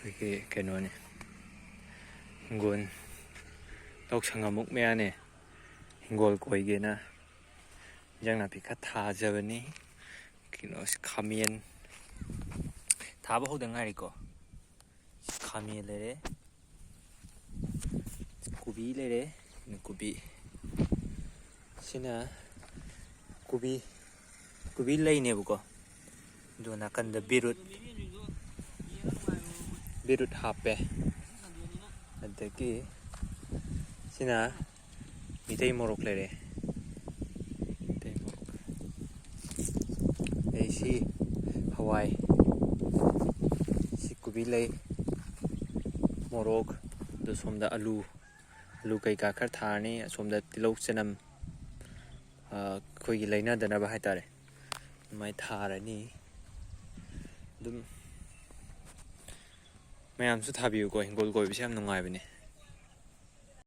Okay, kanone. Hingkhol. Tok sangamuk meane. Hingkhol koigena. Jang na pika tha jabani. Kino khamien. Tha ba hodang ngari ko. Khamien lere. Kubi lere. Kubi. Sina kubi. Kubi lay ne buko. Do na kanda birut. Birut hape. Adagi sina mitay morok lere. Mitay morok. Si Hawaii. Si kubi lay morok. Do somda alu. Alu kai ka khar thani somda tilok chanam koi laina dana ba haitare. Mai tharani. Dum mayam su thabiyu ko Hingkhol koi bisam nungai bane.